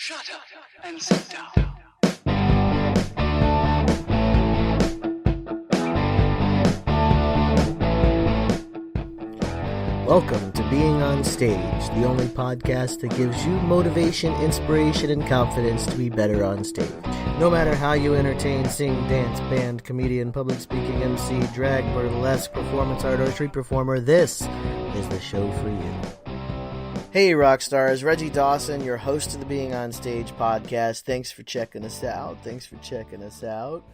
Shut up and sit down. Welcome to Being on Stage, the only podcast that gives you motivation, inspiration, and confidence to be better on stage. No matter how you entertain, sing, dance, band, comedian, public speaking, MC, drag, burlesque, performance art, or street performer, this is the show for you. Hey rock stars, Reggie Dawson, your host of the Being on Stage podcast. Thanks for checking us out.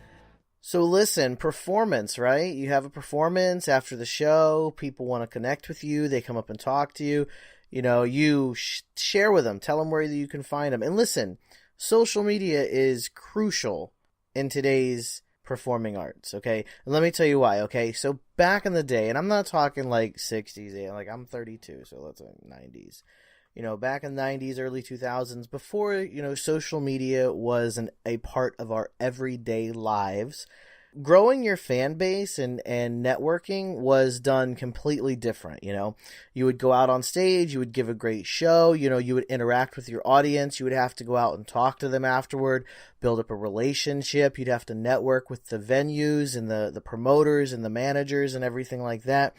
So listen, performance, right? You have a performance after the show. People want to connect with you. They come up and talk to you. You know, you share with them. Tell them where you can find them. And listen, social media is crucial in today's performing arts, okay? And let me tell you why, okay? So back in the day, and I'm not talking like 60s, like I'm 32, so let's say 90s. You know, back in the 90s, early 2000s, before, you know, social media was a part of our everyday lives, growing your fan base and networking was done completely different, you know. You would go out on stage, you would give a great show, you know, you would interact with your audience, you would have to go out and talk to them afterward, build up a relationship, you'd have to network with the venues and the promoters and the managers and everything like that.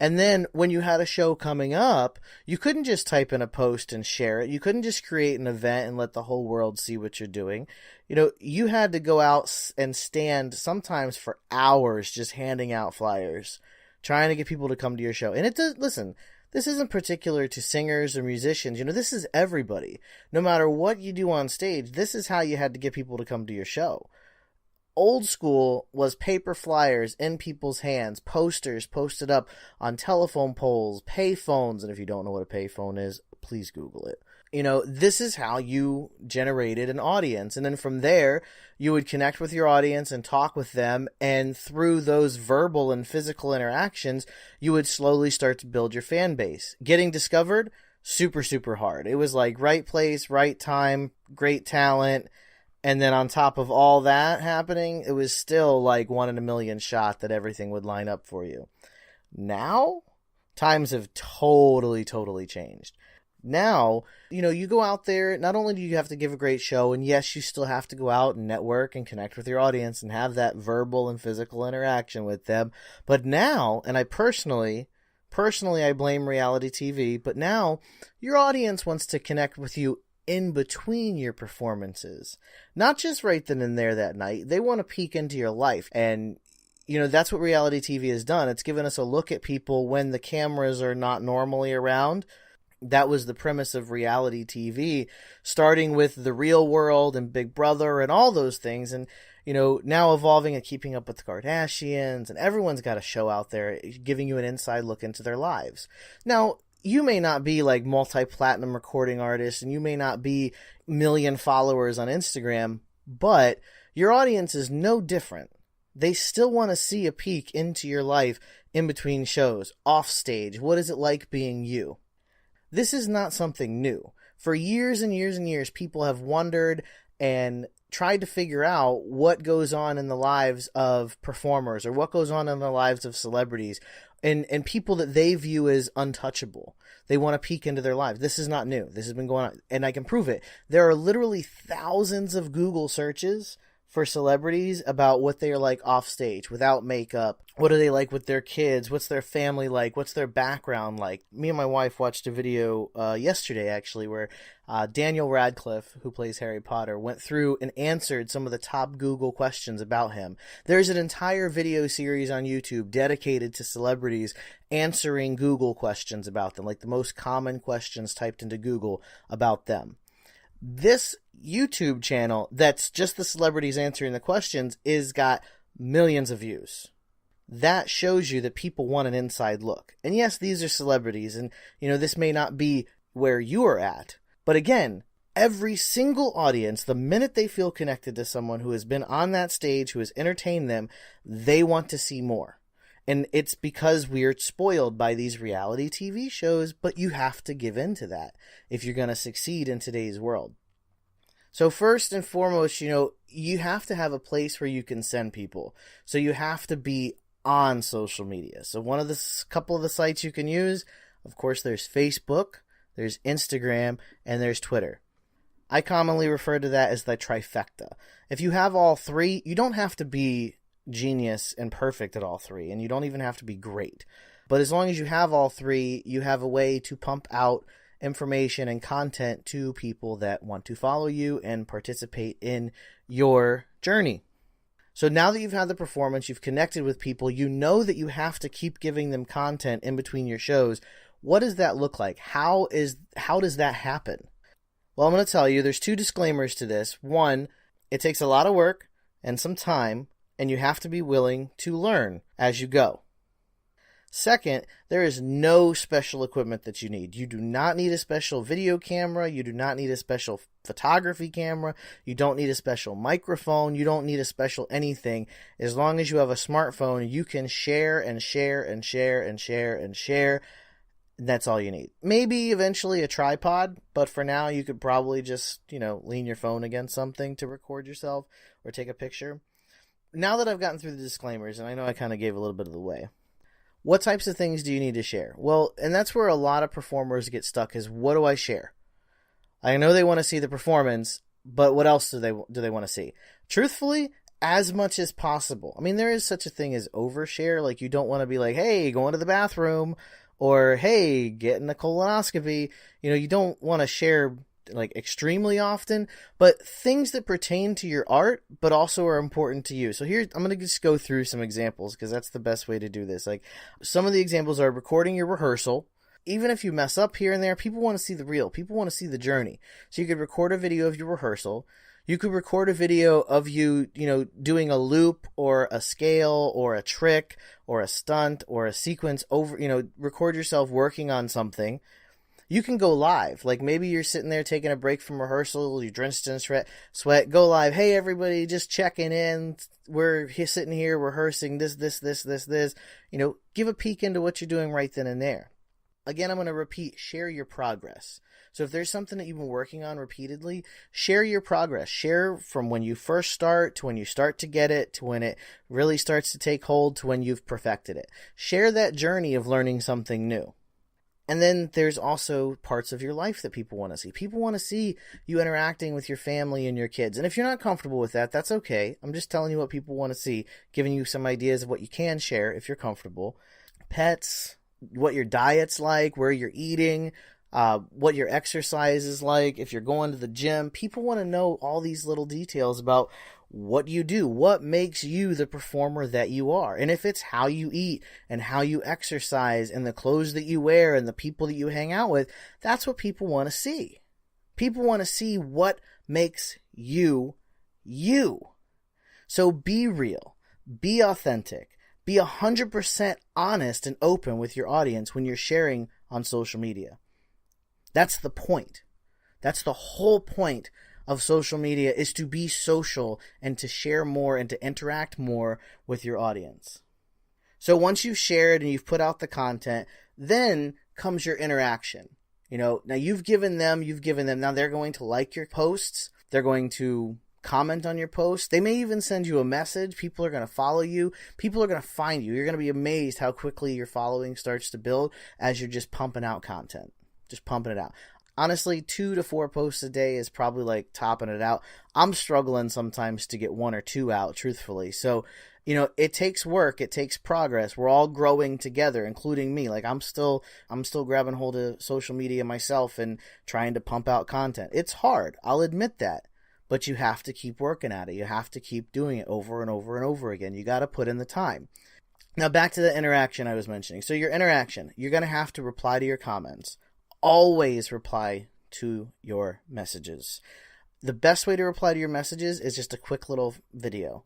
And then when you had a show coming up, you couldn't just type in a post and share it. You couldn't just create an event and let the whole world see what you're doing. You know, you had to go out and stand sometimes for hours just handing out flyers, trying to get people to come to your show. And it does, listen, this isn't particular to singers or musicians. You know, this is everybody. No matter what you do on stage, this is how you had to get people to come to your show. Old school was paper flyers in people's hands, posters posted up on telephone poles, pay phones, and if you don't know what a payphone is, please Google it. You know, this is how you generated an audience, and then from there, you would connect with your audience and talk with them, and through those verbal and physical interactions, you would slowly start to build your fan base. Getting discovered, super, super hard. It was like right place, right time, great talent. And then on top of all that happening, it was still like 1 in a million shot that everything would line up for you. Now, times have totally changed. Now, you know, you go out there, not only do you have to give a great show, and yes, you still have to go out and network and connect with your audience and have that verbal and physical interaction with them, but now, and I personally, I blame reality TV, but now your audience wants to connect with you in between your performances, not just right then and there that night. They want to peek into your life, and you know, that's what reality TV has done. It's given us a look at people when the cameras are not normally around. That was the premise of reality TV, starting with The Real World and Big Brother and all those things, and you know, now evolving and Keeping Up with the Kardashians, and everyone's got a show out there giving you an inside look into their lives. Now, you may not be like multi-platinum recording artists, and you may not be million followers on Instagram, but your audience is no different. They still want to see a peek into your life in between shows, off stage. What is it like being you? This is not something new. For years and years and years, people have wondered and tried to figure out what goes on in the lives of performers or what goes on in the lives of celebrities and people that they view as untouchable. They want to peek into their lives. This is not new. This has been going on, and I can prove it. There are literally thousands of Google searches for celebrities about what they are like off stage, without makeup. What are they like with their kids? What's their family like? What's their background like? Me and my wife watched a video yesterday, actually, where Daniel Radcliffe, who plays Harry Potter, went through and answered some of the top Google questions about him. There's an entire video series on YouTube dedicated to celebrities answering Google questions about them, like the most common questions typed into Google about them. This YouTube channel that's just the celebrities answering the questions is got millions of views. That shows you that people want an inside look. And yes, these are celebrities, and you know, this may not be where you are at. But again, every single audience, the minute they feel connected to someone who has been on that stage, who has entertained them, they want to see more. And it's because we're spoiled by these reality TV shows, but you have to give in to that if you're going to succeed in today's world. So first and foremost, you know, you have to have a place where you can send people. So you have to be on social media. So one of the couple of the sites you can use, of course, there's Facebook, there's Instagram, and there's Twitter. I commonly refer to that as the trifecta. If you have all three, you don't have to be genius and perfect at all three, and you don't even have to be great. But as long as you have all three, you have a way to pump out information and content to people that want to follow you and participate in your journey. So now that you've had the performance, you've connected with people, you know that you have to keep giving them content in between your shows. What does that look like? How does that happen? Well, I'm going to tell you, there's 2 disclaimers to this. One, it takes a lot of work and some time, and you have to be willing to learn as you go. Second, there is no special equipment that you need. You do not need a special video camera. You do not need a special photography camera. You don't need a special microphone. You don't need a special anything. As long as you have a smartphone, you can share and share and share and share and share. That's all you need. Maybe eventually a tripod, but for now you could probably just, lean your phone against something to record yourself or take a picture. Now that I've gotten through the disclaimers, and I know I kind of gave a little bit of the way, what types of things do you need to share? Well, and that's where a lot of performers get stuck is, what do I share? I know they want to see the performance, but what else do they want to see? Truthfully, as much as possible. I mean, there is such a thing as overshare. Like, you don't want to be like, hey, going to the bathroom, or hey, getting a colonoscopy. You don't want to share like extremely often, but things that pertain to your art but also are important to you. So here I'm going to just go through some examples because that's the best way to do this. Like, some of the examples are recording your rehearsal. Even if you mess up here and there, people want to see the real. People want to see the journey. So you could record a video of your rehearsal. You could record a video of you, doing a loop or a scale or a trick or a stunt or a sequence over, record yourself working on something. You can go live. Like, maybe you're sitting there taking a break from rehearsal, you're drenched in sweat, go live. Hey, everybody, just checking in. We're sitting here rehearsing this. Give a peek into what you're doing right then and there. Again, I'm going to repeat, share your progress. So if there's something that you've been working on repeatedly, share your progress. Share from when you first start to when you start to get it, to when it really starts to take hold, to when you've perfected it. Share that journey of learning something new. And then there's also parts of your life that people want to see. People want to see you interacting with your family and your kids. And if you're not comfortable with that, that's okay. I'm just telling you what people want to see, giving you some ideas of what you can share if you're comfortable. Pets, what your diet's like, where you're eating, what your exercise is like, if you're going to the gym. People want to know all these little details about what you do, what makes you the performer that you are. And if it's how you eat and how you exercise and the clothes that you wear and the people that you hang out with, that's what people want to see. People want to see what makes you, you. So be real, be authentic, be 100% honest and open with your audience when you're sharing on social media. That's the point. That's the whole point of social media, is to be social and to share more and to interact more with your audience. So once you've shared and you've put out the content, then comes your interaction. Now you've given them, now they're going to like your posts. They're going to comment on your posts. They may even send you a message. People are going to follow you. People are going to find you. You're going to be amazed how quickly your following starts to build as you're just pumping out content, just pumping it out. Honestly, 2 to 4 posts a day is probably like topping it out. I'm struggling sometimes to get 1 or 2 out, truthfully. So, it takes work. It takes progress. We're all growing together, including me. Like, I'm still grabbing hold of social media myself and trying to pump out content. It's hard. I'll admit that. But you have to keep working at it. You have to keep doing it over and over and over again. You got to put in the time. Now, back to the interaction I was mentioning. So your interaction, you're going to have to reply to your comments. Always reply to your messages. The best way to reply to your messages is just a quick little video.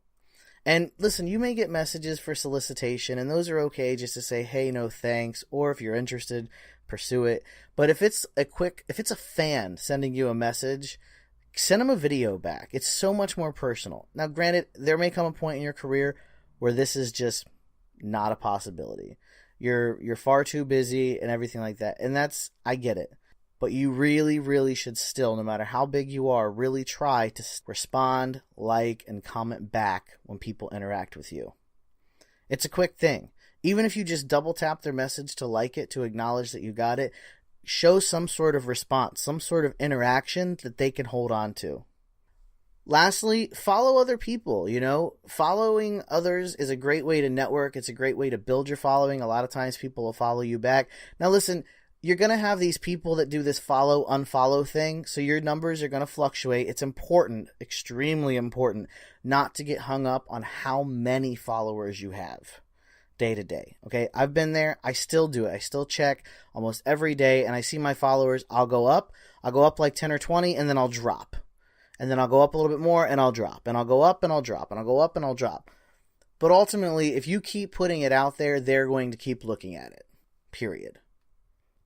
And listen, you may get messages for solicitation, and those are okay just to say, hey, no thanks, or if you're interested, pursue it. But if it's a fan sending you a message, send them a video back. It's so much more personal. Now, granted, there may come a point in your career where this is just not a possibility. You're far too busy and everything like that. And I get it. But you really, really should still, no matter how big you are, really try to respond, like, and comment back when people interact with you. It's a quick thing. Even if you just double tap their message to like it, to acknowledge that you got it, show some sort of response, some sort of interaction that they can hold on to. Lastly, follow other people. Following others is a great way to network. It's a great way to build your following. A lot of times people will follow you back. Now listen, you're going to have these people that do this follow, unfollow thing, so your numbers are going to fluctuate. It's important, extremely important, not to get hung up on how many followers you have day to day. Okay, I've been there. I still do it. I still check almost every day, and I see my followers. I'll go up like 10 or 20, and then I'll drop. And then I'll go up a little bit more, and I'll drop. And I'll go up, and I'll drop. And I'll go up, and I'll drop. But ultimately, if you keep putting it out there, they're going to keep looking at it. Period.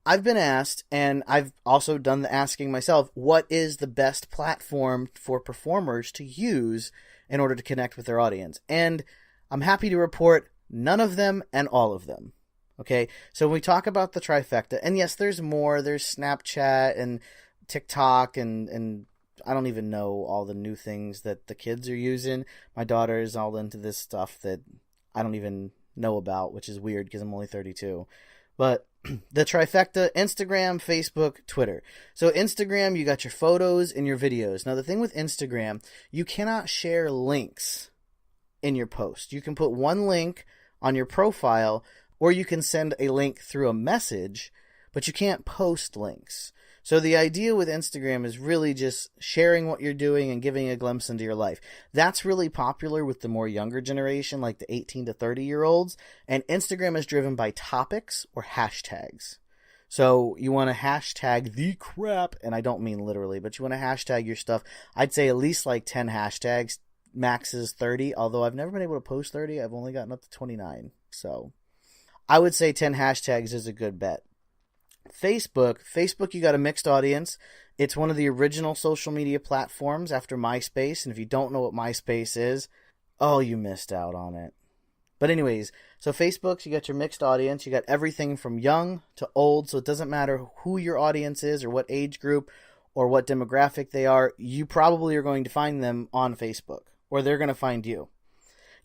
I've been asked, and I've also done the asking myself, what is the best platform for performers to use in order to connect with their audience? And I'm happy to report none of them and all of them. Okay, so when we talk about the trifecta, and yes, there's more. There's Snapchat and TikTok and I don't even know all the new things that the kids are using. My daughter is all into this stuff that I don't even know about, which is weird because I'm only 32. But the trifecta: Instagram, Facebook, Twitter. So Instagram, you got your photos and your videos. Now the thing with Instagram, you cannot share links in your post. You can put one link on your profile, or you can send a link through a message, but you can't post links. So the idea with Instagram is really just sharing what you're doing and giving a glimpse into your life. That's really popular with the more younger generation, like the 18 to 30-year-olds. And Instagram is driven by topics or hashtags. So you want to hashtag the crap, and I don't mean literally, but you want to hashtag your stuff. I'd say at least like 10 hashtags, max is 30, although I've never been able to post 30. I've only gotten up to 29. So I would say 10 hashtags is a good bet. Facebook, you got a mixed audience. It's one of the original social media platforms after MySpace. And if you don't know what MySpace is, oh, you missed out on it. But anyways, so Facebook, you got your mixed audience. You got everything from young to old. So it doesn't matter who your audience is or what age group or what demographic they are. You probably are going to find them on Facebook, or they're going to find you.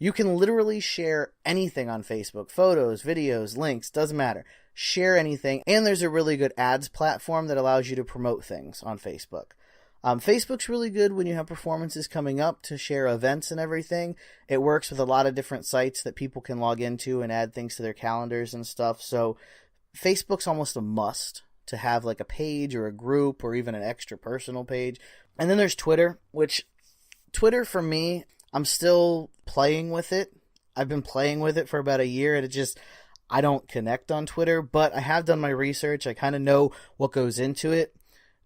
You can literally share anything on Facebook. Photos, videos, links, doesn't matter. Share anything. And there's a really good ads platform that allows you to promote things on Facebook. Facebook's really good when you have performances coming up to share events and everything. It works with a lot of different sites that people can log into and add things to their calendars and stuff. So Facebook's almost a must to have like a page or a group or even an extra personal page. And then there's Twitter, which Twitter for me, I'm still playing with it. I've been playing with it for about a year, and I don't connect on Twitter, but I have done my research. I kind of know what goes into it.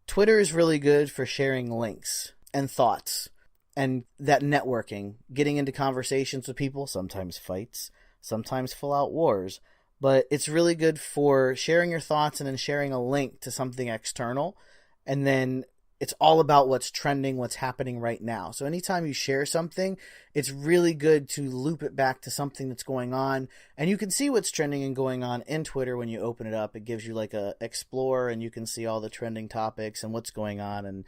Twitter is really good for sharing links and thoughts and that networking, getting into conversations with people, sometimes fights, sometimes full-out wars. But it's really good for sharing your thoughts and then sharing a link to something external, and then it's all about what's trending, what's happening right now. So anytime you share something, it's really good to loop it back to something that's going on. And you can see what's trending and going on in Twitter when you open it up. It gives you like a explore, and you can see all the trending topics and what's going on and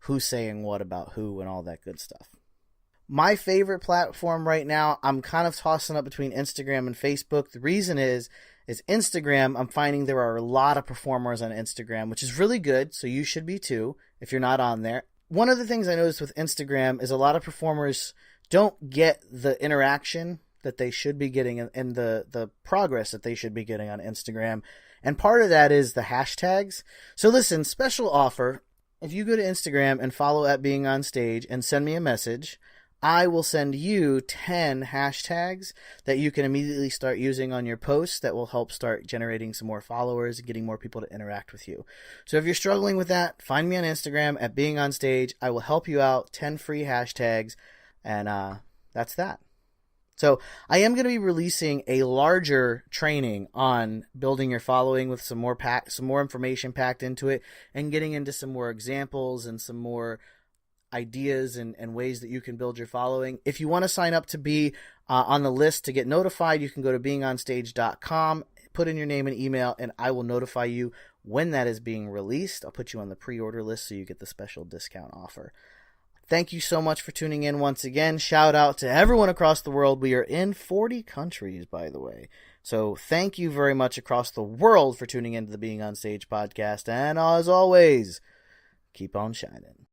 who's saying what about who and all that good stuff. My favorite platform right now, I'm kind of tossing up between Instagram and Facebook. The reason is Instagram, I'm finding there are a lot of performers on Instagram, which is really good. So you should be too, if you're not on there. One of the things I noticed with Instagram is a lot of performers don't get the interaction that they should be getting and the progress that they should be getting on Instagram. And part of that is the hashtags. So listen, special offer. If you go to Instagram and follow @beingonstage and send me a message, I will send you 10 hashtags that you can immediately start using on your posts that will help start generating some more followers and getting more people to interact with you. So if you're struggling with that, find me on Instagram @beingonstage. I will help you out. 10 free hashtags. And that's that. So I am going to be releasing a larger training on building your following with some more information packed into it, and getting into some more examples and some more ideas and ways that you can build your following. If you want to sign up to be on the list to get notified, you can go to beingonstage.com, put in your name and email, and I will notify you when that is being released. I'll put you on the pre-order list so you get the special discount offer. Thank you so much for tuning in once again. Shout out to everyone across the world. We are in 40 countries, by the way. So thank you very much across the world for tuning into the Being on Stage podcast. And as always, keep on shining.